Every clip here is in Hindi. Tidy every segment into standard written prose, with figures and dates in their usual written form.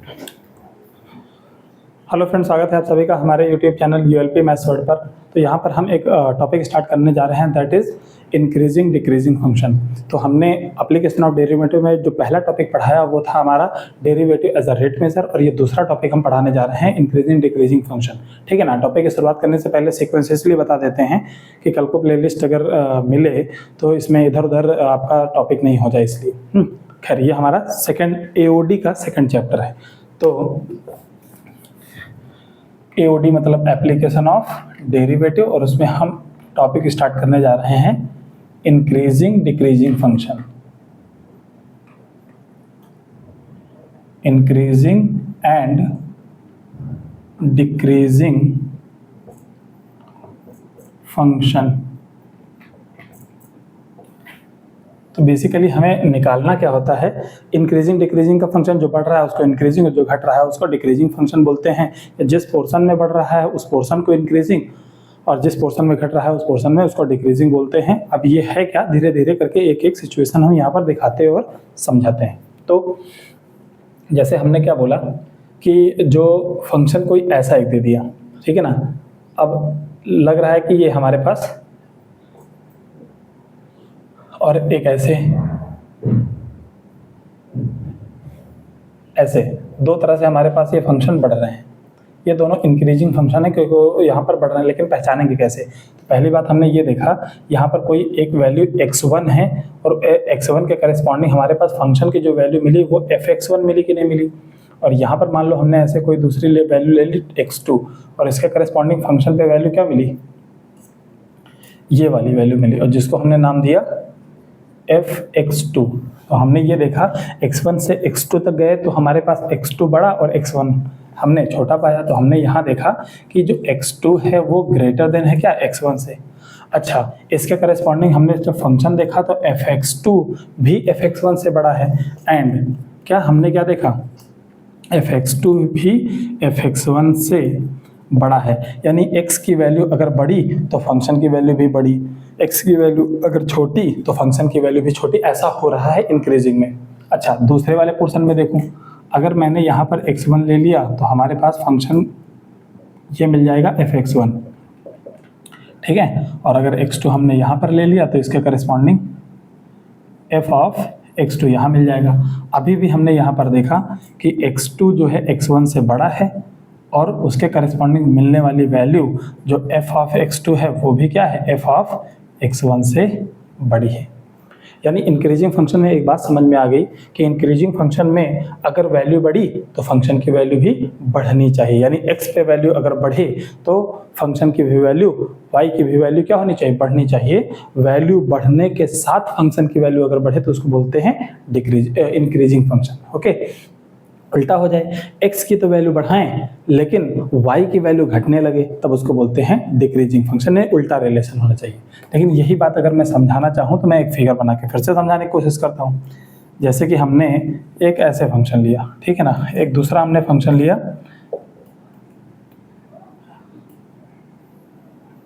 हेलो फ्रेंड्स, स्वागत है आप सभी का हमारे यूट्यूब चैनल यूएलपी मैथ्स वर्ड पर। तो यहाँ पर हम एक टॉपिक स्टार्ट करने जा रहे हैं, that is increasing decreasing function. तो हमने एप्लीकेशन ऑफ डेरिवेटिव में जो पहला टॉपिक पढ़ाया वो था हमारा derivative as a rate measure, और ये दूसरा टॉपिक हम पढ़ाने जा रहे हैं इंक्रीजिंग डिक्रीजिंग फंक्शन। ठीक है ना। टॉपिक की शुरुआत करने से पहले सीक्वेंसेसली बता देते हैं कि कल को प्लेलिस्ट अगर मिले तो इसमें इधर उधर आपका टॉपिक नहीं हो जाए, इसलिए। खैर, ये हमारा सेकेंड एओडी का सेकेंड चैप्टर है। तो एओडी मतलब एप्लीकेशन ऑफ डेरिवेटिव, और उसमें हम टॉपिक स्टार्ट करने जा रहे हैं increasing decreasing function. Increasing and decreasing function. तो बेसिकली हमें निकालना क्या होता है, इंक्रीजिंग डिक्रीजिंग का फंक्शन जो बढ़ रहा है उसको इंक्रीजिंग, और जो घट रहा है उसको डिक्रीजिंग फंक्शन बोलते हैं। जिस पोर्शन में बढ़ रहा है उस पोर्शन को इंक्रीजिंग, और जिस पोर्शन में घट रहा है उस पोर्शन में उसको डिक्रीजिंग बोलते हैं। अब ये है क्या, धीरे धीरे करके एक एक सिचुएशन हम यहाँ पर दिखाते और समझाते हैं। तो जैसे हमने क्या बोला कि जो फंक्शन कोई ऐसा एक दे दिया, ठीक है ना। अब लग रहा है कि ये हमारे पास, और एक ऐसे दो तरह से हमारे पास ये फंक्शन बढ़ रहे हैं। ये दोनों इंक्रीजिंग फंक्शन है क्योंकि यहाँ पर बढ़ रहे हैं, लेकिन पहचानेंगे कैसे। तो पहली बात हमने ये देखा, यहाँ पर कोई एक वैल्यू x1 है, और x1 के करस्पॉन्डिंग हमारे पास फंक्शन की जो वैल्यू मिली वो fx1 मिली कि नहीं मिली। और यहाँ पर मान लो हमने ऐसे कोई दूसरी वैल्यू ले ली x2, और इसके करस्पॉन्डिंग फंक्शन पे वैल्यू क्या मिली, ये वाली वैल्यू मिली, और जिसको हमने नाम दिया fx2। तो हमने ये देखा x1 से x2 तक गए तो हमारे पास x2 बड़ा और x1 हमने छोटा पाया। तो हमने यहाँ देखा कि जो x2 है वो ग्रेटर देन है क्या, x1 से। अच्छा, इसके करस्पॉन्डिंग हमने जब फंक्शन देखा तो fx2 भी fx1 से बड़ा है। एंड क्या हमने क्या देखा, fx2 भी fx1 से बड़ा है। यानी x की वैल्यू अगर बड़ी तो फंक्शन की वैल्यू भी बड़ी, x की वैल्यू अगर छोटी तो फंक्शन की वैल्यू भी छोटी। ऐसा हो रहा है इंक्रीजिंग में। अच्छा, दूसरे वाले पोर्शन में देखूं, अगर मैंने यहाँ पर x1 ले लिया तो हमारे पास फंक्शन ये मिल जाएगा fx1, ठीक है। और अगर x2 हमने यहाँ पर ले लिया तो इसके करस्पॉन्डिंग f ऑफ x2 यहाँ मिल जाएगा। अभी भी हमने यहाँ पर देखा कि x2 जो है x1 से बड़ा है, और उसके करस्पॉन्डिंग मिलने वाली वैल्यू जो f ऑफ x2 है वो भी क्या है, f ऑफ x1 से बड़ी है। यानी इंक्रीजिंग फंक्शन में एक बात समझ में आ गई कि इंक्रीजिंग फंक्शन में अगर वैल्यू बढ़ी तो फंक्शन की वैल्यू भी बढ़नी चाहिए। यानी x पे वैल्यू अगर बढ़े तो फंक्शन की भी वैल्यू, y की भी वैल्यू क्या होनी चाहिए, बढ़नी चाहिए। वैल्यू बढ़ने के साथ फंक्शन की वैल्यू अगर बढ़े तो उसको बोलते हैं इंक्रीजिंग फंक्शन। ओके, उल्टा हो जाए, x की तो वैल्यू बढ़ाएं लेकिन y की वैल्यू घटने लगे तब उसको बोलते हैं डिक्रीजिंग फंक्शन। में उल्टा रिलेशन होना चाहिए। लेकिन यही बात अगर मैं समझाना चाहूँ तो मैं एक फिगर बना के फिर से समझाने की कोशिश करता हूँ। जैसे कि हमने एक ऐसे फंक्शन लिया, ठीक है ना, एक दूसरा हमने फंक्शन लिया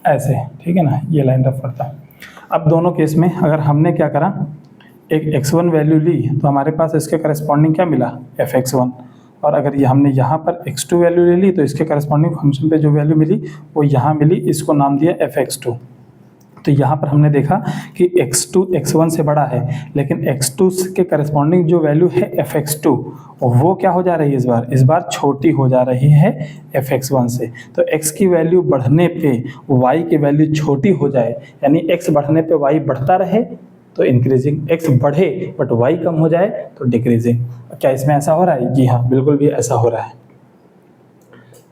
ऐसे, ठीक है ना, ये लाइन रफ करता है। अब दोनों केस में अगर हमने क्या करा, एक x1 वैल्यू ली तो हमारे पास इसके करस्पॉन्डिंग क्या मिला, fx1। और अगर ये हमने यहाँ पर x2 वैल्यू ले ली तो इसके करस्पॉन्डिंग फंक्शन पे जो वैल्यू मिली वो यहाँ मिली, इसको नाम दिया fx2। तो यहाँ पर हमने देखा कि x2 x1 से बड़ा है, लेकिन x2 के करस्पॉन्डिंग जो वैल्यू है fx2 वो क्या हो जा रही है, इस बार छोटी हो जा रही है fx1 से। तो x की वैल्यू बढ़ने पे y की वैल्यू छोटी हो जाए, यानी x बढ़ने पे y बढ़ता रहे तो इंक्रीजिंग, x बढ़े बट y कम हो जाए तो डिक्रीजिंग। क्या इसमें ऐसा हो रहा है? जी हाँ, बिल्कुल भी ऐसा हो रहा है।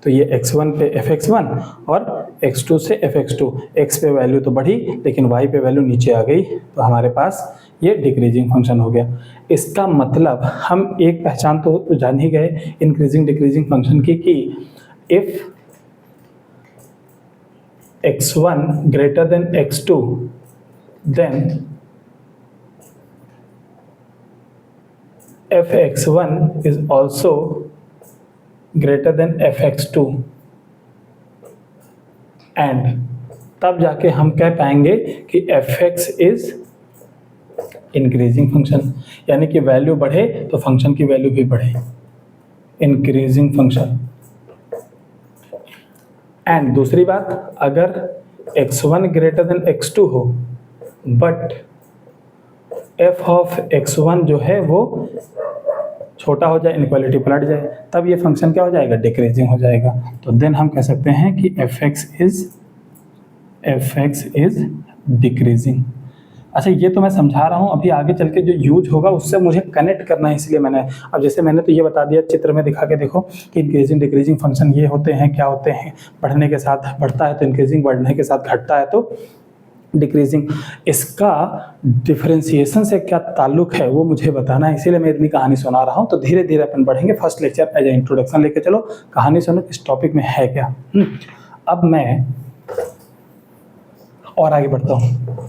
तो ये x1 पे fx1 और x2 से fx2, x पे वैल्यू तो बढ़ी लेकिन y पे वैल्यू नीचे आ गई, तो हमारे पास ये डिक्रीजिंग फंक्शन हो गया। इसका मतलब हम एक पहचान तो जान ही गए इंक्रीजिंग डिक्रीजिंग फंक्शन की, कि if x1 greater than x2 then fx1 is also greater than fx2, and तब जाके हम कह पाएंगे कि fx इज इंक्रीजिंग फंक्शन। यानी कि वैल्यू बढ़े तो फंक्शन की वैल्यू भी बढ़े। Increasing function. एंड दूसरी बात, अगर x1 ग्रेटर देन x2 हो बट f ऑफ x1 जो है वो छोटा हो जाए, इनइक्वालिटी पलट जाए, तब ये फंक्शन क्या हो जाएगा, डिक्रीजिंग हो जाएगा। तो देन हम कह सकते हैं कि fx इज डिक्रीजिंग। अच्छा, ये तो मैं समझा रहा हूँ, अभी आगे चल के जो यूज होगा उससे मुझे कनेक्ट करना है, इसलिए मैंने अब जैसे मैंने तो ये बता दिया, चित्र में दिखा के देखो कि इंक्रीजिंग डिक्रीजिंग फंक्शन ये होते हैं, क्या होते हैं, बढ़ने के साथ बढ़ता है तो इंक्रीजिंग, बढ़ने के साथ घटता है तो डिक्रीजिंग। इसका डिफरेंशिएशन से क्या ताल्लुक है वो मुझे बताना है, इसीलिए मैं इतनी कहानी सुना रहा हूँ। तो धीरे धीरे अपन बढ़ेंगे। First lecture as a introduction लेके चलो, कहानी सुनो इस टॉपिक में है क्या। अब मैं और आगे बढ़ता हूँ।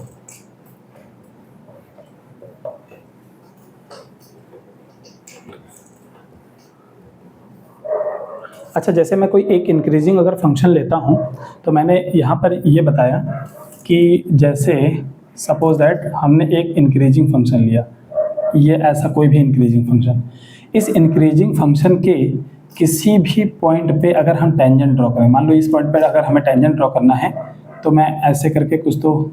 अच्छा, जैसे मैं कोई एक इंक्रीजिंग अगर फंक्शन लेता हूँ तो मैंने यहाँ पर ये बताया कि जैसे सपोज दैट हमने एक इंक्रीजिंग फंक्शन लिया, ये ऐसा कोई भी इंक्रीजिंग फंक्शन, इस इंक्रीजिंग फंक्शन के किसी भी पॉइंट पे अगर हम टेंजेंट ड्रॉ करें, मान लो इस पॉइंट पे अगर हमें टेंजेंट ड्रॉ करना है तो मैं ऐसे करके कुछ तो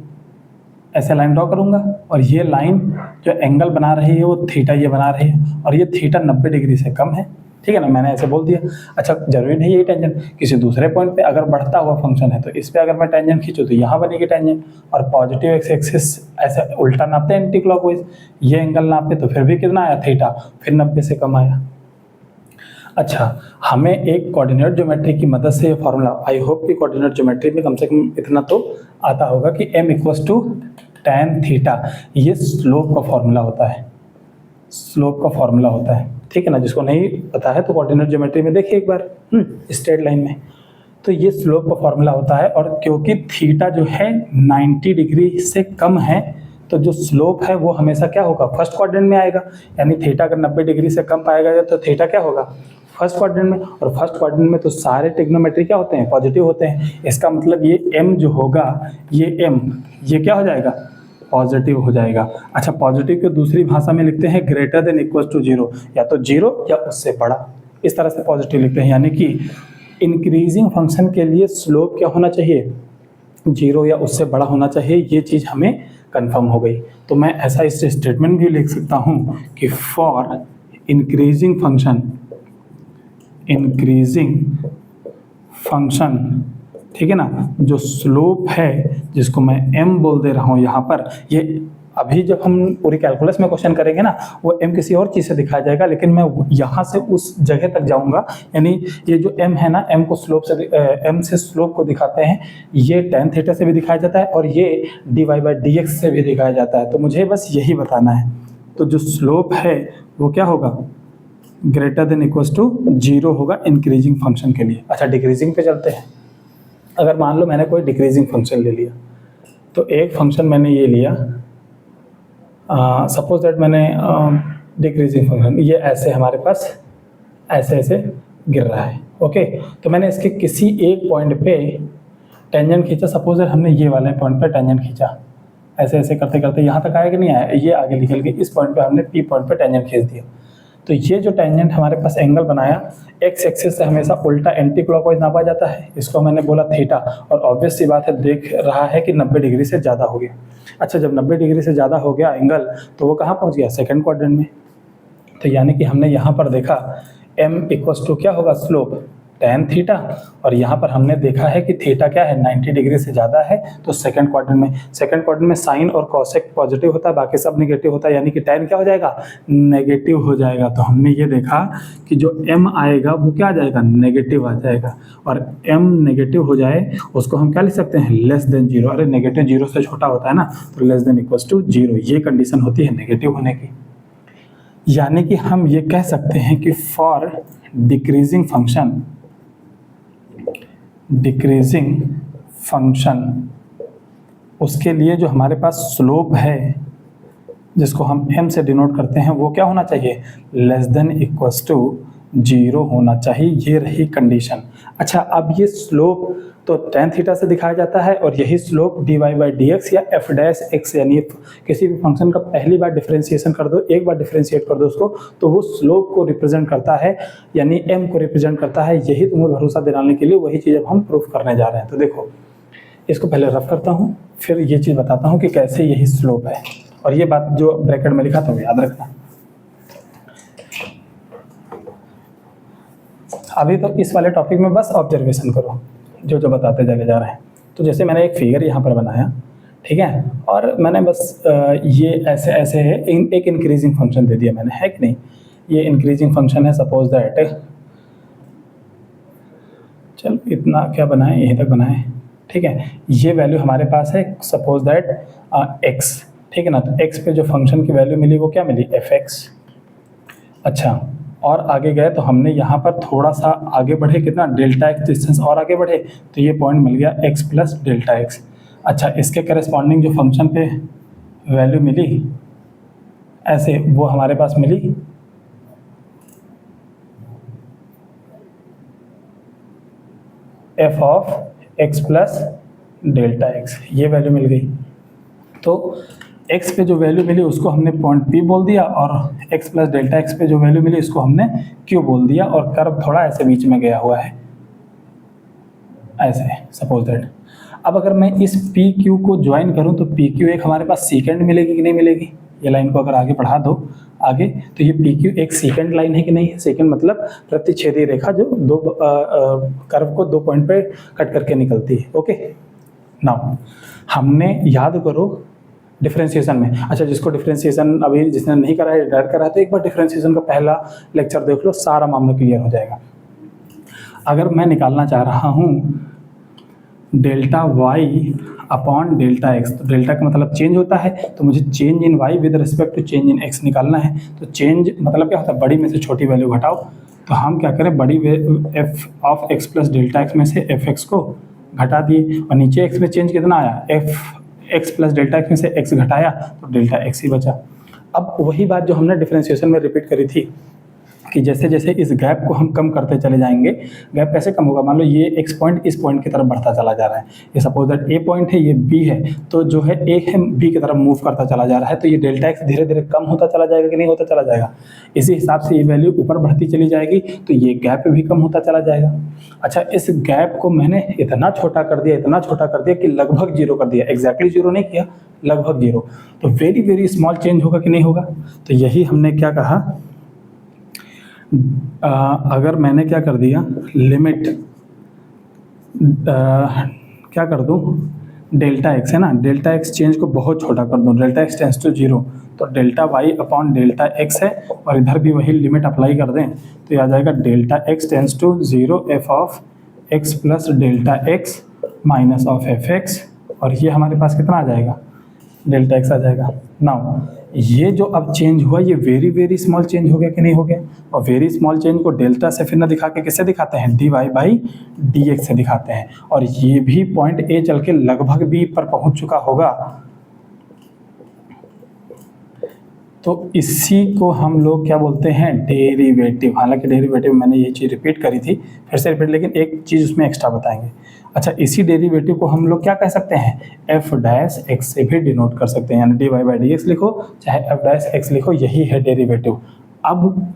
ऐसे लाइन ड्रॉ करूँगा, और ये लाइन जो एंगल बना रही है वो थीटा ये बना रही है, और ये थीटा 90 डिग्री से कम है, ठीक है ना, मैंने ऐसे बोल दिया। अच्छा, जरूरी नहीं यही टेंजेंट, किसी दूसरे पॉइंट पे अगर बढ़ता हुआ फंक्शन है तो इस पे अगर मैं टेंजेंट खींचूँ तो यहाँ बनेगी टेंजेंट, और पॉजिटिव एक्स एक्सिस ऐसे उल्टा नापते हैं एंटी क्लॉकवाइज, ये एंगल नापे तो फिर भी कितना आया, थीटा, फिर 90 से कम आया। अच्छा, हमें एक कोऑर्डिनेट ज्योमेट्री की मदद से ये फार्मूला, आई होप कि कोऑर्डिनेट ज्योमेट्री में कम से कम इतना तो आता होगा कि m equals to tan theta, ये स्लोप का फॉर्मूला होता है, स्लोप का फॉर्मूला होता है, ठीक है ना। जिसको नहीं पता है तो कोऑर्डिनेट ज्योमेट्री में देखिए एक बार, स्ट्रेट लाइन में, तो ये स्लोप का फॉर्मूला होता है। और क्योंकि थीटा जो है 90 डिग्री से कम है तो जो स्लोप है वो हमेशा क्या होगा, फर्स्ट क्वाड्रेंट में आएगा, यानी थीटा अगर 90 डिग्री से कम पाएगा तो थीटा क्या होगा, फर्स्ट क्वाड्रेंट में, और फर्स्ट क्वाड्रेंट में तो सारे ट्रिग्नोमेट्री क्या होते हैं, पॉजिटिव होते हैं। इसका मतलब ये m जो होगा, ये m ये क्या हो जाएगा, पॉजिटिव हो जाएगा। अच्छा, पॉजिटिव को दूसरी भाषा में लिखते हैं ग्रेटर देन इक्वल टू 0, या तो 0 या उससे बड़ा, इस तरह से पॉजिटिव लिखते हैं। यानी कि इंक्रीजिंग फंक्शन के लिए स्लोप क्या होना चाहिए, 0 या उससे बड़ा होना चाहिए, ये चीज़ हमें कंफर्म हो गई। तो मैं ऐसा इस स्टेटमेंट भी लिख सकता हूँ कि फॉर इंक्रीजिंग फंक्शन, ठीक है ना, जो स्लोप है जिसको मैं m बोल दे रहा हूँ यहाँ पर, ये अभी जब हम पूरी कैलकुलस में क्वेश्चन करेंगे ना वो m किसी और चीज़ से दिखाया जाएगा, लेकिन मैं यहाँ से उस जगह तक जाऊँगा। यानी ये जो m है ना, m को स्लोप से m से स्लोप को दिखाते हैं, ये tan थीटा से भी दिखाया जाता है और ये dy/dx से भी दिखाया जाता है। तो मुझे बस यही बताना है। तो जो स्लोप है वो क्या होगा, ग्रेटर देन इक्वल्स टू 0 होगा इंक्रीजिंग फंक्शन के लिए। अच्छा, डिक्रीजिंग पे चलते हैं। अगर मान लो मैंने कोई डिक्रीजिंग फंक्शन ले लिया, तो एक फंक्शन मैंने ये लिया, सपोज दैट मैंने डिक्रीजिंग फंक्शन, ये ऐसे हमारे पास ऐसे ऐसे गिर रहा है, ओके। तो मैंने इसके किसी एक पॉइंट पे टेंजेंट खींचा, सपोज दैट हमने ये वाले पॉइंट पे टेंजेंट खींचा, ऐसे ऐसे करते करते यहाँ तक आया कि नहीं आया, ये आगे निकल के इस पॉइंट पे हमने पी पॉइंट पे टेंजेंट खींच दिया। तो ये जो टेंजेंट हमारे पास एंगल बनाया, एक्स एक्सिस से हमेशा उल्टा एंटी क्लॉकवाइज नापा जाता है, इसको मैंने बोला थीटा, और ऑब्वियस सी बात है देख रहा है कि 90 डिग्री से ज़्यादा हो गया। अच्छा, जब 90 डिग्री से ज़्यादा हो गया एंगल, तो वो कहाँ पहुँच गया, सेकंड क्वाड्रेंट में। तो यानी कि हमने यहाँ पर देखा m इक्वल्स टू क्या होगा, स्लोप tan थीटा, और यहाँ पर हमने देखा है कि थीटा क्या है, 90 डिग्री से ज़्यादा है, तो सेकंड क्वाड्रेंट में साइन और कॉसेक पॉजिटिव होता है, बाकी सब नेगेटिव होता है, यानी कि tan क्या हो जाएगा, नेगेटिव हो जाएगा। तो हमने ये देखा कि जो m आएगा वो क्या आ जाएगा, नेगेटिव आ जाएगा, और m नेगेटिव हो जाए उसको हम क्या लिख सकते हैं, लेस देन 0। अरे नेगेटिव 0 से छोटा होता है ना, तो लेस देन इक्वल्स टू 0, ये कंडीशन होती है नेगेटिव होने की। यानी कि हम ये कह सकते हैं कि फॉर डिक्रीजिंग फंक्शन उसके लिए जो हमारे पास स्लोप है जिसको हम m से डिनोट करते हैं वो क्या होना चाहिए, less than equals to zero होना चाहिए, ये रही कंडीशन। अच्छा, अब ये स्लोप तो tan थीटा से दिखाया जाता है और यही slope dy by d x या एफ डैश एक्स, यानी किसी भी फंक्शन का पहली बार डिफरेंशिएशन कर दो, एक बार डिफरेंशिएट कर दो उसको, तो वो स्लोप को रिप्रेजेंट करता है, यानी m को रिप्रेजेंट करता है। यही तुम्हें भरोसा दिलाने के लिए वही चीज़ अब हम प्रूफ करने जा रहे हैं। तो देखो, इसको पहले रफ करता हूँ, फिर ये चीज़ बताता हूँ कि कैसे यही स्लोप है। और ये बात जो ब्रैकेट में लिखा था याद रखना। अभी तो इस वाले टॉपिक में बस ऑब्जर्वेशन करो जो जो बताते चले जा रहे हैं। तो जैसे मैंने एक फिगर यहाँ पर बनाया, ठीक है, और मैंने बस ये ऐसे ऐसे है, एक इंक्रीजिंग फंक्शन दे दिया मैंने, है कि नहीं। ये इंक्रीजिंग फंक्शन है, सपोज दैट, चलो इतना क्या बनाए, यहीं तक बनाए, ठीक है। ये वैल्यू हमारे पास है, सपोज दैट x, ठीक है ना। तो x पे जो फंक्शन की वैल्यू मिली वो क्या मिली, fx। अच्छा, और आगे गए तो हमने यहाँ पर थोड़ा सा आगे बढ़े, कितना, डेल्टा x डिस्टेंस और आगे बढ़े, तो ये पॉइंट मिल गया x प्लस डेल्टा x। अच्छा, इसके करस्पॉन्डिंग जो फंक्शन पे वैल्यू मिली ऐसे, वो हमारे पास मिली f of x plus delta x, ये वैल्यू मिल गई। तो x पे जो वैल्यू मिली उसको हमने पॉइंट P बोल दिया, और x प्लस डेल्टा x पे जो वैल्यू मिली उसको हमने Q बोल दिया, और कर्व थोड़ा ऐसे बीच में गया हुआ है, ऐसे सपोज दैट। अब अगर मैं इस PQ को ज्वाइन करूं तो PQ एक हमारे पास सीकेंड मिलेगी कि नहीं मिलेगी। ये लाइन को अगर आगे बढ़ा दो आगे, तो ये PQ एक सीकेंड लाइन है कि नहीं है। सेकेंड मतलब प्रतिच्छेदी रेखा जो दो कर्व को दो पॉइंट पे कट करके निकलती है। ओके, नाउ हमने याद करो डिफरेंशिएशन में, अच्छा जिसको डिफरेंशिएशन अभी जिसने नहीं करा है, डायरेक्ट करा है, तो एक बार डिफरेंशिएशन का पहला लेक्चर देख लो, सारा मामला क्लियर हो जाएगा। अगर मैं निकालना चाह रहा हूँ delta y upon delta x, तो डेल्टा का मतलब चेंज होता है, तो मुझे change in y with respect to change in x निकालना है। तो चेंज मतलब क्या होता है, बड़ी में से छोटी वैल्यू घटाओ। तो हम क्या करें, बड़ी f of x plus delta x में से fx को घटा दिए, और नीचे x में चेंज कितना आया, x प्लस डेल्टा x में से x घटाया तो डेल्टा x ही बचा। अब वही बात जो हमने डिफरेंशिएशन में रिपीट करी थी कि जैसे जैसे इस गैप को हम कम करते चले जाएंगे, गैप कैसे कम होगा, मान लो ये x पॉइंट इस पॉइंट की तरफ बढ़ता चला जा रहा है, ये सपोज दैट a पॉइंट है, ये b है, तो जो है a है b की तरफ मूव करता चला जा रहा है, तो ये डेल्टा x धीरे धीरे कम होता चला जाएगा कि नहीं होता चला जाएगा। इसी हिसाब से ये वैल्यू ऊपर बढ़ती चली जाएगी, तो ये गैप भी कम होता चला जाएगा। अच्छा, इस गैप को मैंने इतना छोटा कर दिया, इतना छोटा कर दिया कि लगभग जीरो कर दिया, एग्जैक्टली जीरो नहीं किया, लगभग जीरो। तो वेरी वेरी स्मॉल चेंज होगा कि नहीं होगा। तो यही हमने क्या कहा, अगर मैंने क्या कर दिया, लिमिट क्या कर दूं, डेल्टा x है ना, डेल्टा x चेंज को बहुत छोटा कर दूं, delta x tends to zero, तो delta y upon delta x है, और इधर भी वही लिमिट अप्लाई कर दें तो आ जाएगा delta x tends to zero f of x plus delta x minus of fx, और ये हमारे पास कितना आ जाएगा, डेल्टा x आ जाएगा। नाउ ये जो अब चेंज हुआ ये वेरी वेरी स्मॉल चेंज हो गया कि नहीं हो गया, और वेरी स्मॉल चेंज को डेल्टा से फिर ना दिखा के किससे दिखाते हैं, dy बाई डी एक्स से दिखाते हैं, और ये भी पॉइंट A चल के लगभग B पर पहुंच चुका होगा। तो इसी को हम लोग क्या बोलते हैं, डेरिवेटिव। हालांकि डेरिवेटिव मैंने ये चीज़ रिपीट करी थी, फिर से रिपीट, लेकिन एक चीज़ उसमें एक्स्ट्रा बताएंगे। अच्छा, इसी डेरिवेटिव को हम लोग क्या कह सकते हैं, एफ डैश एक्स से भी डिनोट कर सकते हैं, यानी d y by d x लिखो चाहे एफ डैश एक्स लिखो, यही है डेरिवेटिव। अब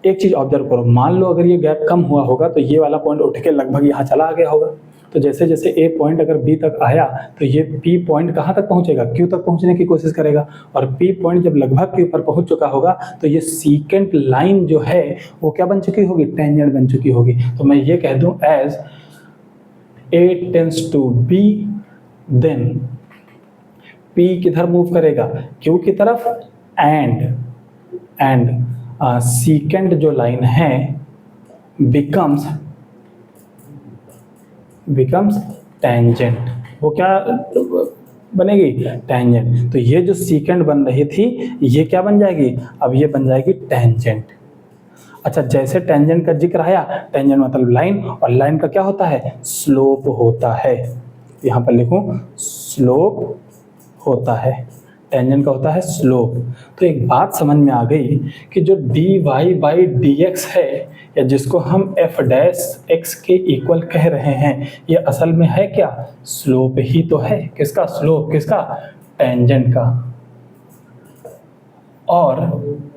एक चीज़ ऑब्जर्व करो, मान लो अगर ये गैप कम हुआ होगा तो ये वाला पॉइंट उठ के लगभग यहाँ चला आ गया होगा, तो जैसे जैसे ए पॉइंट अगर बी तक आया तो ये पी पॉइंट कहाँ तक पहुँचेगा, क्यू तक पहुँचने की कोशिश करेगा, और पी पॉइंट जब लगभग क्यू पर पहुँच चुका होगा तो ये सीकेंट लाइन जो है वो क्या बन चुकी होगी, टेंजेंट बन चुकी होगी। तो मैं ये कह दूँ as A tends to B, then P किधर मूव करेगा, Q की तरफ, एंड सीकेंड जो लाइन है बिकम्स टेंजेंट, वो क्या बनेगी, टेंजेंट। तो ये जो सीकेंड बन रही थी ये क्या बन जाएगी, अब ये बन जाएगी टेंजेंट। अच्छा, जैसे टेंजेंट का जिक्र आया, टेंजेंट मतलब लाइन, और लाइन का क्या होता है, स्लोप होता है। यहाँ पर लिखूं, स्लोप होता है। टेंजेंट का होता है स्लोप। तो एक बात समझ में आ गई कि जो dy बाई dx है, या जिसको हम f डैश x के इक्वल कह रहे हैं, ये असल में है क्या? स्लोप ही तो है। किसका स्लोप? किसका? टेंजेंट का। और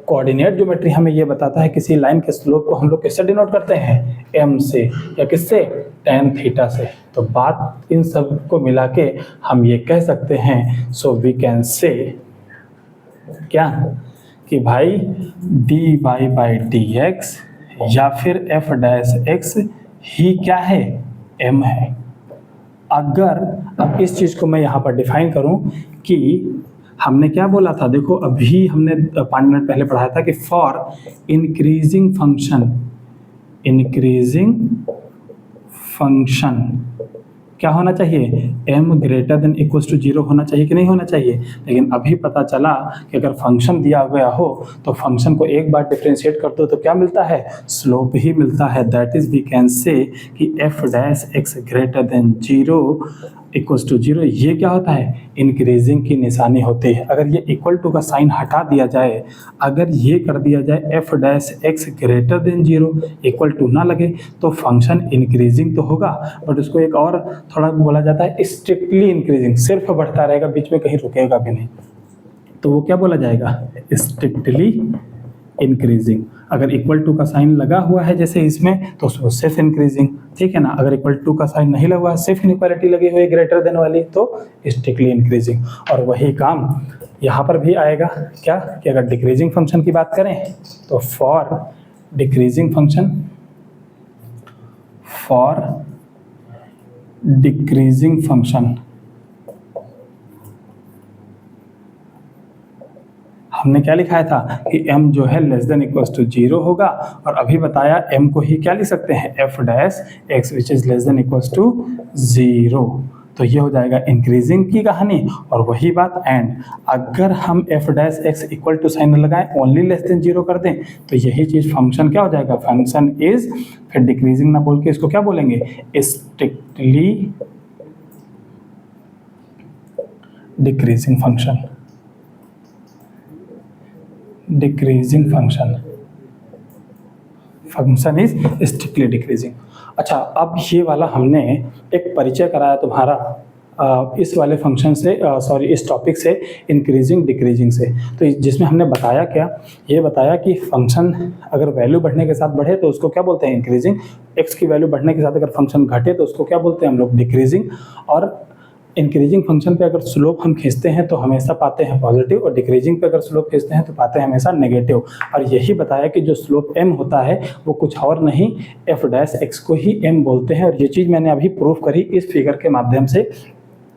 कोऑर्डिनेट ज्योमेट्री हमें ये बताता है किसी लाइन के स्लोप को हम लोग किससे डिनोट करते हैं? m से, या किससे? tan थीटा से। तो बात इन सब को मिला के हम ये कह सकते हैं, सो वी कैन से क्या कि भाई dy बाई dx या फिर f डैश x ही क्या है? m है। अगर अब इस चीज को मैं यहाँ पर डिफाइन करूँ कि हमने क्या बोला था, देखो अभी हमने 5 मिनट पहले पढ़ाया था कि फॉर इंक्रीजिंग फंक्शन क्या होना चाहिए? m greater than equal to 0 होना चाहिए कि नहीं होना चाहिए? लेकिन अभी पता चला कि अगर फंक्शन दिया गया हो तो फंक्शन को एक बार डिफरेंशिएट कर दो तो क्या मिलता है? स्लोप ही मिलता है। That is we can say कि f dash x greater than 0 equal to 0, ये क्या होता है? इंक्रीजिंग की निशानी होती है। अगर ये इक्वल टू का साइन हटा दिया जाए, अगर ये कर दिया जाए f dash x greater than 0 equal to ना लगे, तो फंक्शन इंक्रीजिंग तो होगा, बट उसको एक और थोड़ा बोला जाता है स्ट्रिक्टली इंक्रीजिंग, सिर्फ बढ़ता रहेगा, बीच में कहीं रुकेगा भी नहीं, तो वो क्या बोला जाएगा? Strictly increasing. अगर इक्वल टू का साइन लगा हुआ है जैसे इसमें, तो उसको सिर्फ इंक्रीजिंग, ठीक है ना। अगर इक्वल टू का साइन नहीं लगा हुआ है, सिर्फ इनइक्वालिटी लगी हुई है ग्रेटर देन वाली, तो स्ट्रिक्टली इंक्रीजिंग। और वही काम यहाँ पर भी आएगा क्या कि अगर डिक्रीजिंग फंक्शन की बात करें तो फॉर डिक्रीजिंग फंक्शन हमने क्या लिखाया था कि m जो है लेस देन इक्वल टू 0 होगा, और अभी बताया m को ही क्या लिख सकते हैं? f dash x which is less than equal to 0। तो ये हो जाएगा इंक्रीजिंग की कहानी। और वही बात एंड अगर हम f dash x equal to sign लगाएं, ओनली लेस देन 0 कर दें, तो यही चीज फंक्शन क्या हो जाएगा? फंक्शन इज, फिर डिक्रीजिंग ना बोल के इसको क्या बोलेंगे? Strictly decreasing function. Function is strictly decreasing. अच्छा, अब ये वाला हमने एक परिचय कराया तुम्हारा इस वाले फंक्शन से, इस टॉपिक से, इंक्रीजिंग डिक्रीजिंग से। तो जिसमें हमने बताया क्या? ये बताया कि फंक्शन अगर वैल्यू बढ़ने के साथ बढ़े तो उसको क्या बोलते हैं? इंक्रीजिंग। एक्स की वैल्यू बढ़ने के साथ अगर फंक्शन घटे तो उसको क्या बोलते हैं हम लोग? डिक्रीजिंग। और इंक्रीजिंग फंक्शन पे अगर स्लोप हम खींचते हैं तो हमेशा पाते हैं पॉजिटिव, और डिक्रीजिंग पे अगर स्लोप खींचते हैं तो पाते हैं हमेशा नेगेटिव। और यही बताया कि जो स्लोप m होता है वो कुछ और नहीं, f डैश x को ही m बोलते हैं। और ये चीज़ मैंने अभी प्रूफ करी इस फिगर के माध्यम से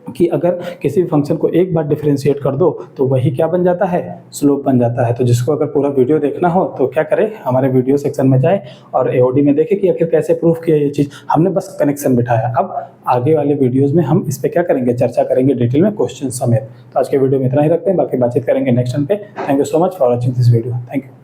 कि अगर किसी भी फंक्शन को एक बार डिफरेंशिएट कर दो तो वही क्या बन जाता है? स्लोप बन जाता है। तो जिसको अगर पूरा वीडियो देखना हो तो क्या करे? हमारे वीडियो सेक्शन में जाए और AOD में देखे कि आखिर कैसे प्रूफ किया ये चीज़। हमने बस कनेक्शन बिठाया। अब आगे वाले वीडियोज़ में हम इस पर क्या करेंगे? चर्चा करेंगे डिटेल में, क्वेश्चन समेत। तो आज के वीडियो में इतना ही रखते हैं, बाकी बातचीत करेंगे नेक्स्ट टाइम पे। Thank you so much for watching this video. Thank you.